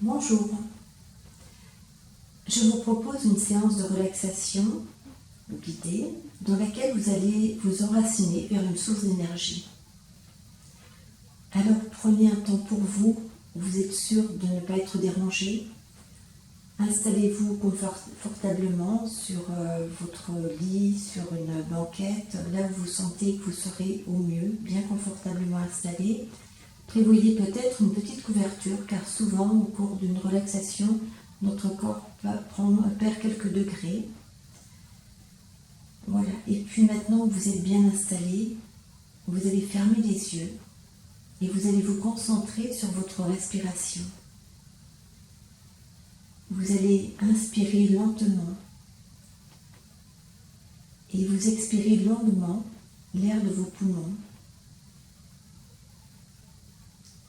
Bonjour, je vous propose une séance de relaxation guidée dans laquelle vous allez vous enraciner vers une source d'énergie. Alors prenez un temps pour vous, où vous êtes sûr de ne pas être dérangé. Installez-vous confortablement sur votre lit, sur une banquette, là où vous sentez que vous serez au mieux, bien confortablement installé. Prévoyez peut-être une petite couverture, car souvent, au cours d'une relaxation, notre corps perd quelques degrés. Voilà. Et puis maintenant, vous êtes bien installé, vous allez fermer les yeux et vous allez vous concentrer sur votre respiration. Vous allez inspirer lentement et vous expirez longuement l'air de vos poumons.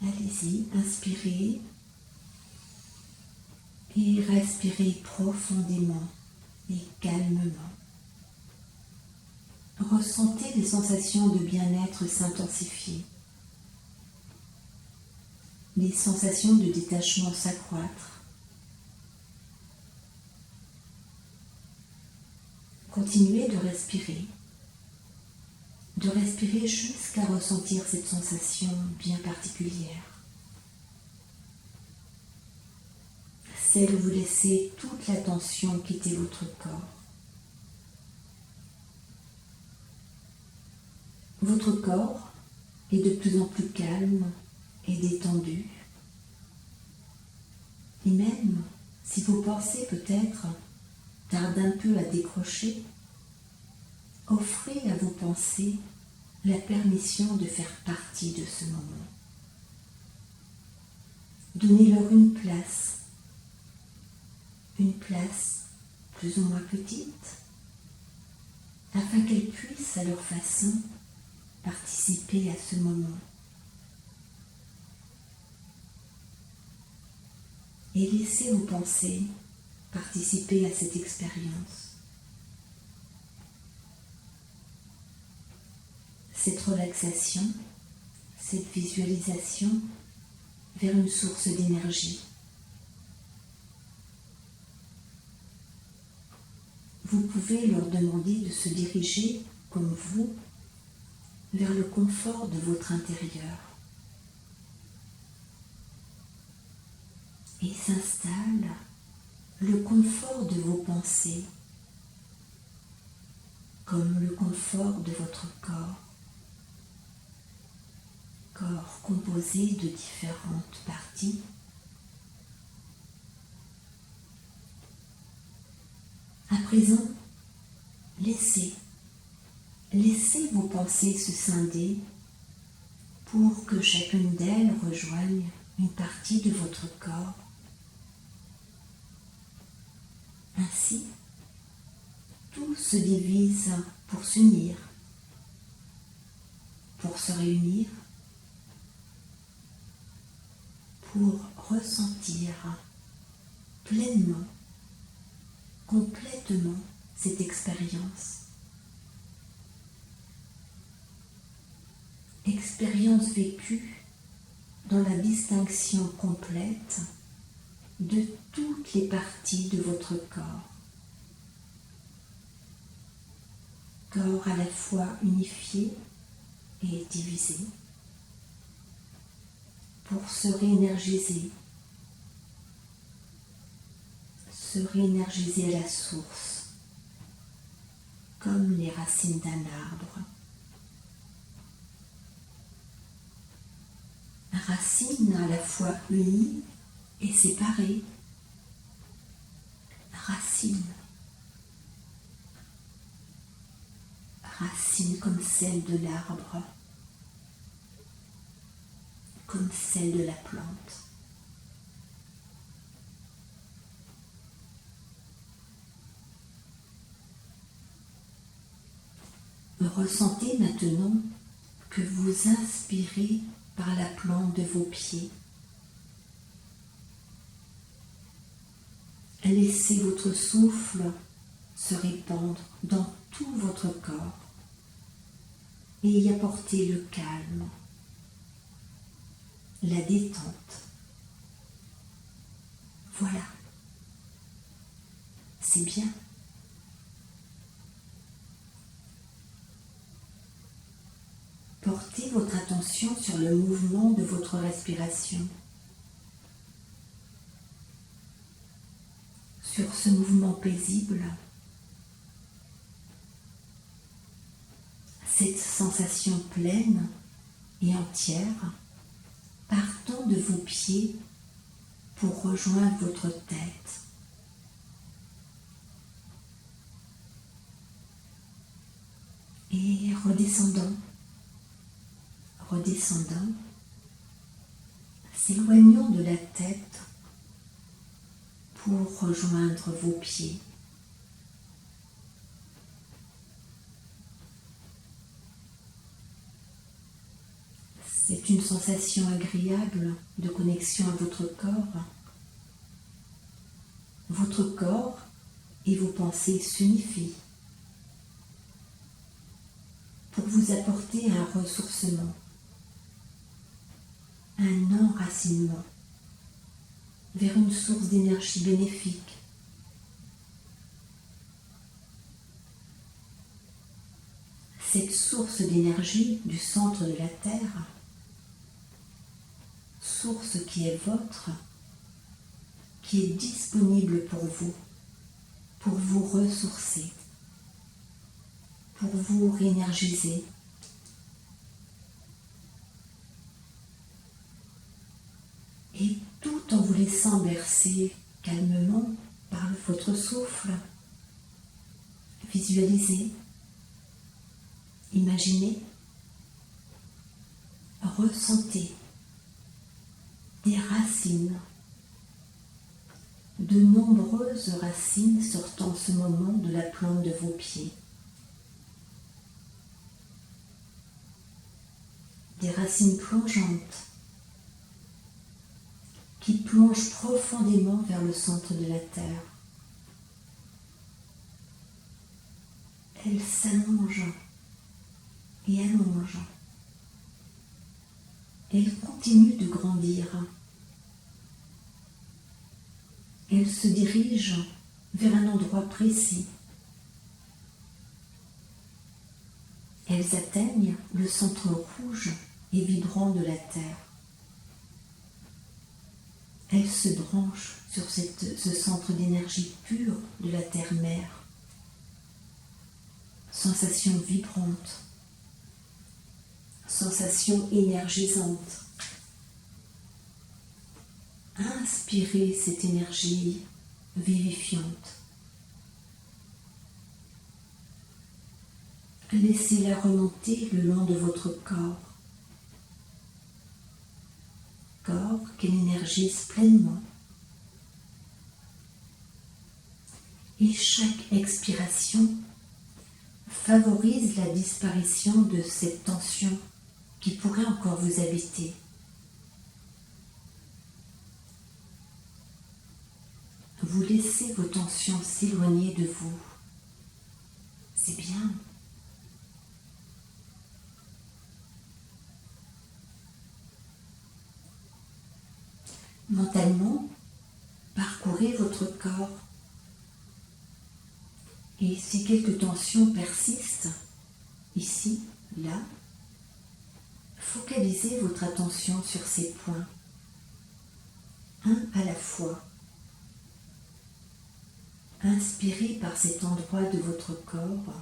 Allez-y, inspirez et respirez profondément et calmement. Ressentez les sensations de bien-être s'intensifier. Les sensations de détachement s'accroître. Continuez de respirer jusqu'à ressentir cette sensation bien particulière. Celle où vous laissez toute la tension quitter votre corps. Votre corps est de plus en plus calme et détendu. Et même si vos pensées peut-être tardent un peu à décrocher, offrez à vos pensées la permission de faire partie de ce moment. Donnez-leur une place plus ou moins petite, afin qu'elles puissent à leur façon participer à ce moment. Et laissez vos pensées participer à cette expérience. Cette relaxation, cette visualisation vers une source d'énergie. Vous pouvez leur demander de se diriger, comme vous, vers le confort de votre intérieur. Et s'installe le confort de vos pensées, comme le confort de votre corps composé de différentes parties. À présent, laissez vos pensées se scinder pour que chacune d'elles rejoigne une partie de votre corps. Ainsi, tout se divise pour s'unir, pour se réunir, pour ressentir pleinement, complètement cette expérience. Expérience vécue dans la distinction complète de toutes les parties de votre corps. Corps à la fois unifié et divisé pour se réénergiser à la source, comme les racines d'un arbre. Racines à la fois unies et séparées. Racines comme celles de l'arbre, comme celles de la plante. Ressentez maintenant que vous inspirez par la plante de vos pieds. Laissez votre souffle se répandre dans tout votre corps et y apporter le calme, la détente, Voilà. C'est bien. Portez votre attention sur le mouvement de votre respiration. Sur ce mouvement paisible. Cette sensation pleine et entière partant de vos pieds pour rejoindre votre tête. Et redescendant, s'éloignant de la tête pour rejoindre vos pieds. C'est une sensation agréable de connexion à votre corps. Votre corps et vos pensées s'unifient pour vous apporter un ressourcement, un enracinement vers une source d'énergie bénéfique. Cette source d'énergie du centre de la Terre, source qui est votre, qui est disponible pour vous ressourcer, pour vous réénergiser. Et tout en vous laissant bercer calmement par votre souffle, visualisez, imaginez, ressentez des racines, de nombreuses racines sortant en ce moment de la plante de vos pieds. Des racines plongeantes qui plongent profondément vers le centre de la Terre. Elles s'allongent et allongent. Elles continuent de grandir. Elles se dirigent vers un endroit précis. Elles atteignent le centre rouge et vibrant de la Terre. Elles se branchent sur ce centre d'énergie pure de la Terre-Mère. Sensation vibrante, sensation énergisante. Inspirez cette énergie vivifiante. Laissez-la remonter le long de votre corps. Corps qu'elle énergise pleinement. Et chaque expiration favorise la disparition de cette tension qui pourrait encore vous habiter. Vous laissez vos tensions s'éloigner de vous. C'est bien. Mentalement, parcourez votre corps. Et si quelques tensions persistent, ici, là, focalisez votre attention sur ces points, un à la fois. Inspirez par cet endroit de votre corps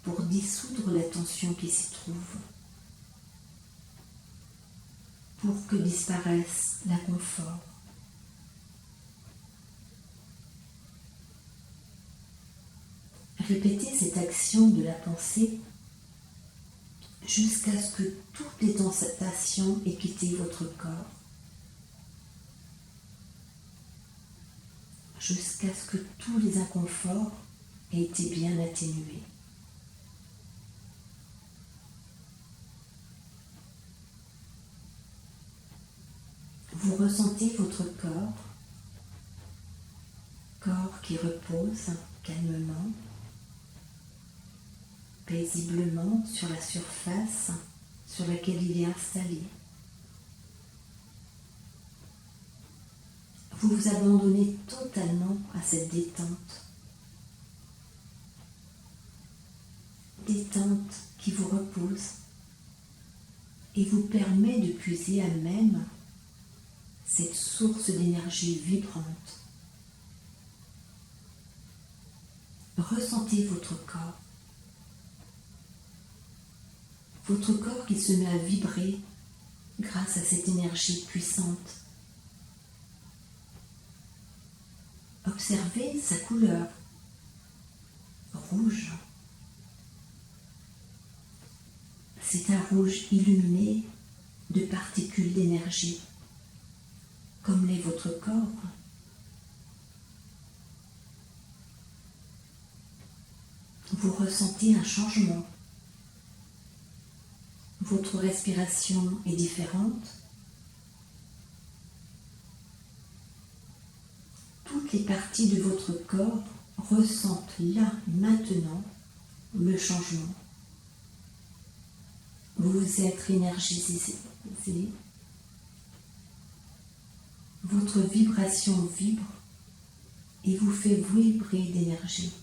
pour dissoudre la tension qui s'y trouve, pour que disparaisse l'inconfort. Répétez cette action de la pensée jusqu'à ce que toutes les tensions aient quitté votre corps, jusqu'à ce que tous les inconforts aient été bien atténués. Vous ressentez votre corps qui repose calmement, paisiblement sur la surface sur laquelle il est installé. Vous vous abandonnez totalement à cette détente. Détente qui vous repose et vous permet de puiser à même cette source d'énergie vibrante. Ressentez votre corps. Votre corps qui se met à vibrer grâce à cette énergie puissante. Observez sa couleur, rouge. C'est un rouge illuminé de particules d'énergie, comme l'est votre corps. Vous ressentez un changement. Votre respiration est différente. Toutes les parties de votre corps ressentent là, maintenant, le changement. Vous vous êtes énergisé. Votre vibration vibre et vous fait vibrer d'énergie.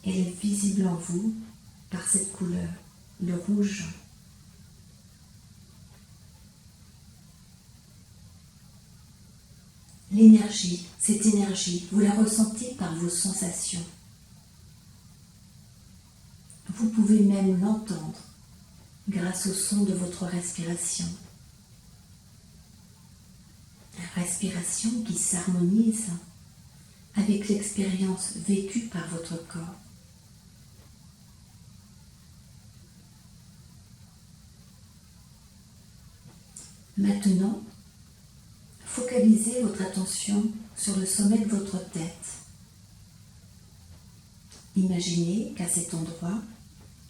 Elle est visible en vous par cette couleur, le rouge. L'énergie, cette énergie, vous la ressentez par vos sensations. Vous pouvez même l'entendre grâce au son de votre respiration. Une respiration qui s'harmonise avec l'expérience vécue par votre corps. Maintenant, focalisez votre attention sur le sommet de votre tête. Imaginez qu'à cet endroit,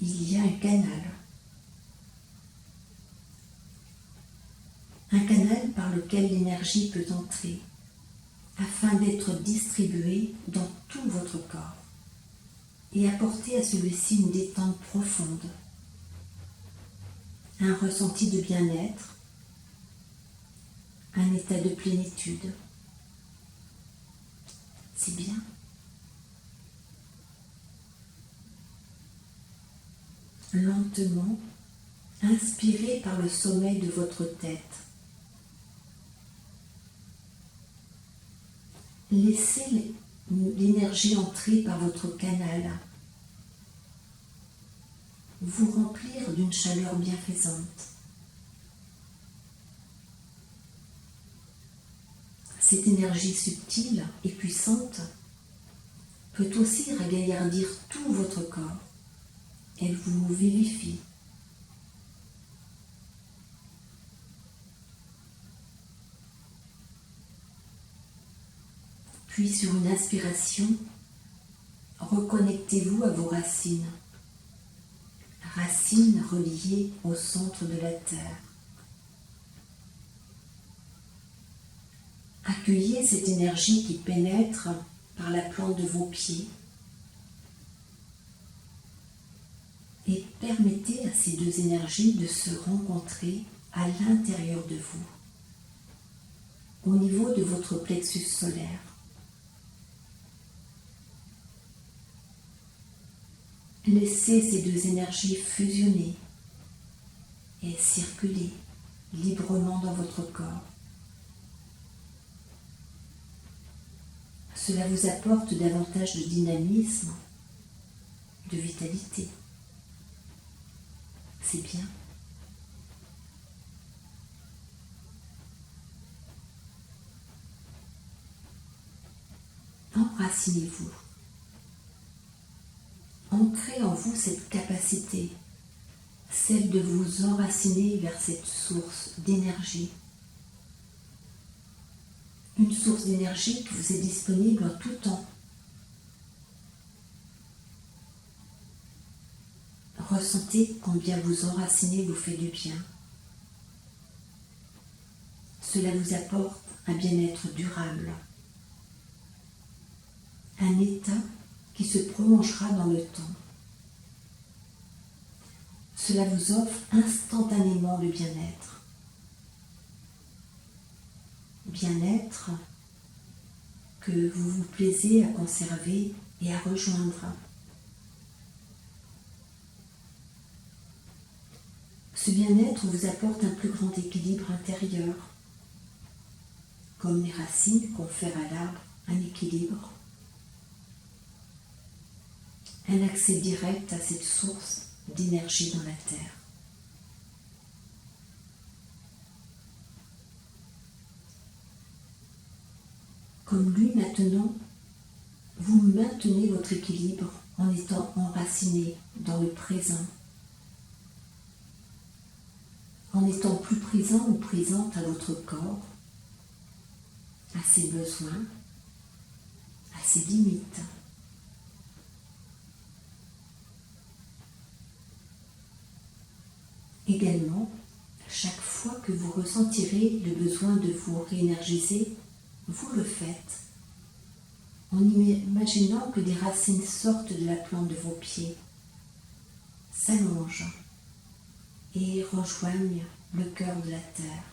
il y a un canal. Un canal par lequel l'énergie peut entrer afin d'être distribuée dans tout votre corps et apporter à celui-ci une détente profonde, un ressenti de bien-être, un état de plénitude. C'est bien. Lentement, inspirez par le sommet de votre tête. Laissez l'énergie entrer par votre canal, vous remplir d'une chaleur bienfaisante. Cette énergie subtile et puissante peut aussi ragaillardir tout votre corps. Elle vous vivifie. Puis sur une inspiration, reconnectez-vous à vos racines. Racines reliées au centre de la terre. Accueillez cette énergie qui pénètre par la plante de vos pieds et permettez à ces deux énergies de se rencontrer à l'intérieur de vous, au niveau de votre plexus solaire. Laissez ces deux énergies fusionner et circuler librement dans votre corps. Cela vous apporte davantage de dynamisme, de vitalité. C'est bien. Enracinez-vous. Ancrez en vous cette capacité, celle de vous enraciner vers cette source d'énergie. Une source d'énergie qui vous est disponible en tout temps. Ressentez combien vous enraciner vous fait du bien. Cela vous apporte un bien-être durable. Un état qui se prolongera dans le temps. Cela vous offre instantanément le bien-être. bien-être que vous vous plaisez à conserver et à rejoindre. Ce bien-être vous apporte un plus grand équilibre intérieur, comme les racines confèrent à l'arbre un équilibre, un accès direct à cette source d'énergie dans la terre. Comme lui maintenant, vous maintenez votre équilibre en étant enraciné dans le présent, en étant plus présent ou présente à votre corps, à ses besoins, à ses limites. Également, chaque fois que vous ressentirez le besoin de vous réénergiser, vous le faites en imaginant que des racines sortent de la plante de vos pieds, s'allongent et rejoignent le cœur de la terre.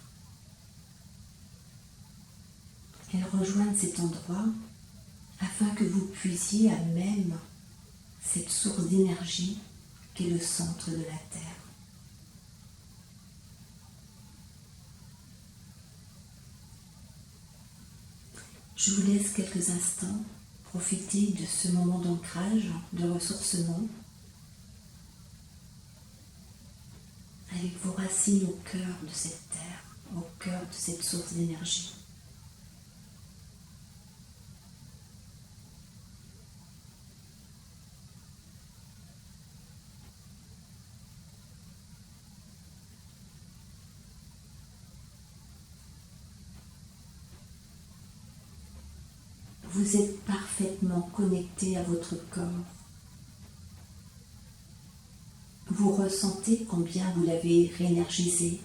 Elles rejoignent cet endroit afin que vous puisiez à même cette source d'énergie qu'est le centre de la terre. Je vous laisse quelques instants profiter de ce moment d'ancrage, de ressourcement, avec vos racines au cœur de cette terre, au cœur de cette source d'énergie. Vous êtes parfaitement connecté à votre corps. Vous ressentez combien vous l'avez réénergisé.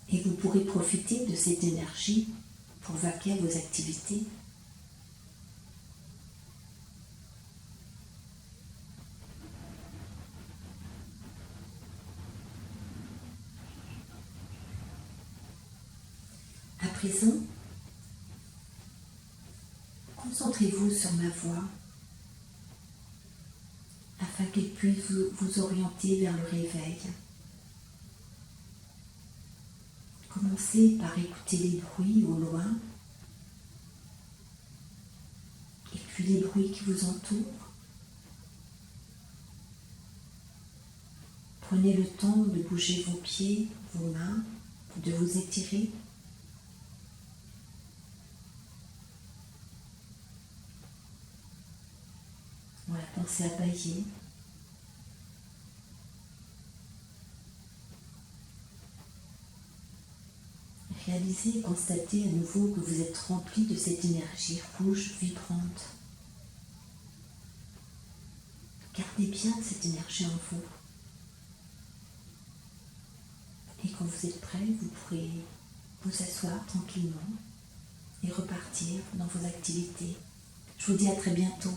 Et vous pourrez profiter de cette énergie pour vaquer à vos activités. À présent, concentrez-vous sur ma voix afin qu'elle puisse vous orienter vers le réveil. Commencez par écouter les bruits au loin et puis les bruits qui vous entourent. Prenez le temps de bouger vos pieds, vos mains, de vous étirer. Voilà, pensez à bailler. Réalisez et constatez à nouveau que vous êtes rempli de cette énergie rouge vibrante. Gardez bien cette énergie en vous. Et quand vous êtes prêt, vous pourrez vous asseoir tranquillement et repartir dans vos activités. Je vous dis à très bientôt.